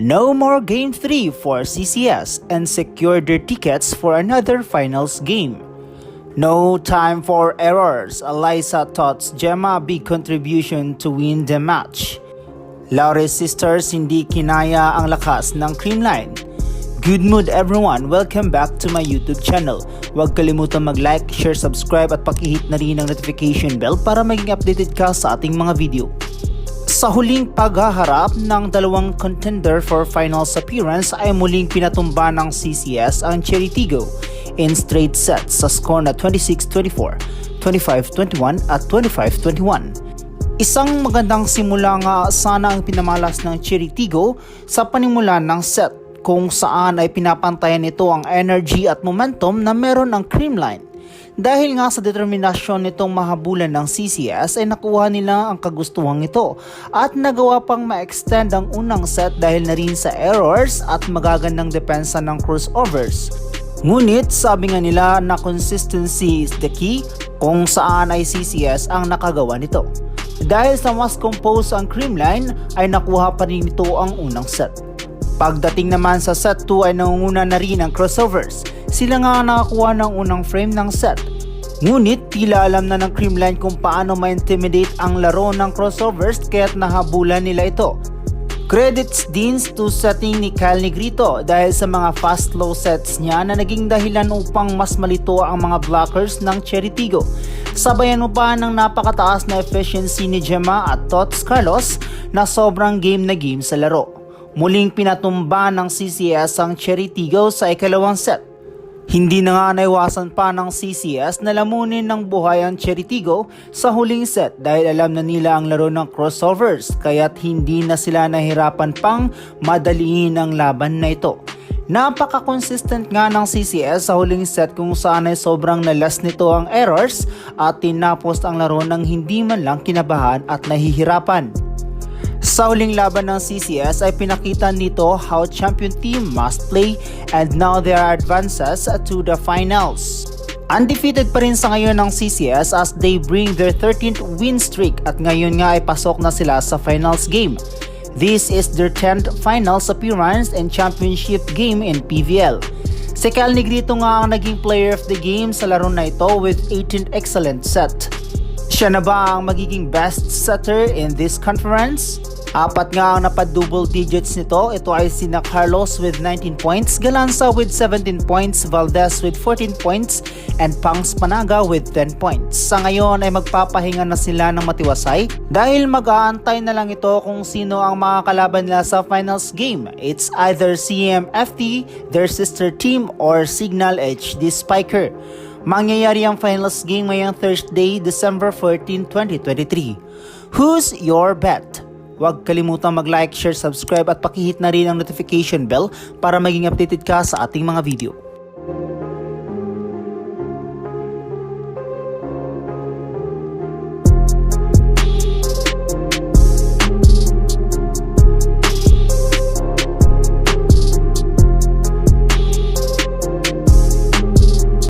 No more Game 3 for CCS and secure their tickets for another finals game. No time for errors. Eliza taught Gemma big contribution to win the match. Laure's sisters hindi kinaya ang lakas ng Creamline. Good mood everyone! Welcome back to my YouTube channel. Huwag kalimutan mag-like, share, subscribe at pakihit na rin ang notification bell para maging updated ka sa ating mga video. Sa huling paghaharap ng dalawang contender for finals appearance ay muling pinatumba ng CCS ang Cheritigo in straight sets sa score na 26-24, 25-21 at 25-21. Isang magandang simula nga sana ang pinamalas ng Cheritigo sa panimulan ng set kung saan ay pinapantayan nito ang energy at momentum na meron ang Creamline. Dahil nga sa determinasyon nitong mahabulan ng CCS ay nakuha nila ang kagustuhan ito at nagawa pang ma-extend ang unang set dahil na rin sa errors at magagandang depensa ng crossovers. Ngunit sabi nga nila na consistency is the key kung saan ay CCS ang nakagawa nito. Dahil sa mas compose ang Creamline ay nakuha pa rin ito ang unang set. Pagdating naman sa set 2 ay nangunguna na rin ang crossovers. Sila nga nakakuha ng unang frame ng set. Ngunit tila alam na ng Creamline kung paano ma-intimidate ang laro ng crossovers kaya't nahabulan nila ito. Credits din to setting ni Kyle Negrito dahil sa mga fast low sets niya na naging dahilan upang mas malito ang mga blockers ng Cheritigo. Sabayan mo pa ng napakataas na efficiency ni Gemma at Tots Carlos na sobrang game na game sa laro. Muling pinatumba ng CCS ang Cheritigo sa ikalawang set. Hindi na nga naiwasan pa ng CCS na lamunin ng buhay ang Cheritigo sa huling set dahil alam na nila ang laro ng crossovers kaya't hindi na sila nahirapan pang madaliin ang laban na ito. Napaka-consistent nga ng CCS sa huling set kung saan ay sobrang nalas nito ang errors at tinapos ang laro ng hindi man lang kinabahan at nahihirapan. Sa huling laban ng CCS ay pinakita nito how champion team must play and now there are advances to the finals. Undefeated pa rin sa ngayon ng CCS as they bring their 13th win streak at ngayon nga ay pasok na sila sa finals game. This is their 10th finals appearance and championship game in PVL. Si Kyle Negrito nga ang naging player of the game sa laro na ito with 18th excellent set. Siya na ba ang magiging best setter in this conference? Apat nga ang napad-double digits nito. Ito ay sina Carlos with 19 points, Galanza with 17 points, Valdez with 14 points, and Pangs Panaga with 10 points. Sa ngayon ay magpapahinga na sila ng matiwasay dahil mag-aantay na lang ito kung sino ang makakalaban nila sa finals game. It's either CMFT, their sister team, or Signal HD Spiker. Mangyayari ang finals game ngayong Thursday, December 14, 2023. Who's your bet? Huwag kalimutang mag-like, share, subscribe at pakihit na rin ang notification bell para maging updated ka sa ating mga video.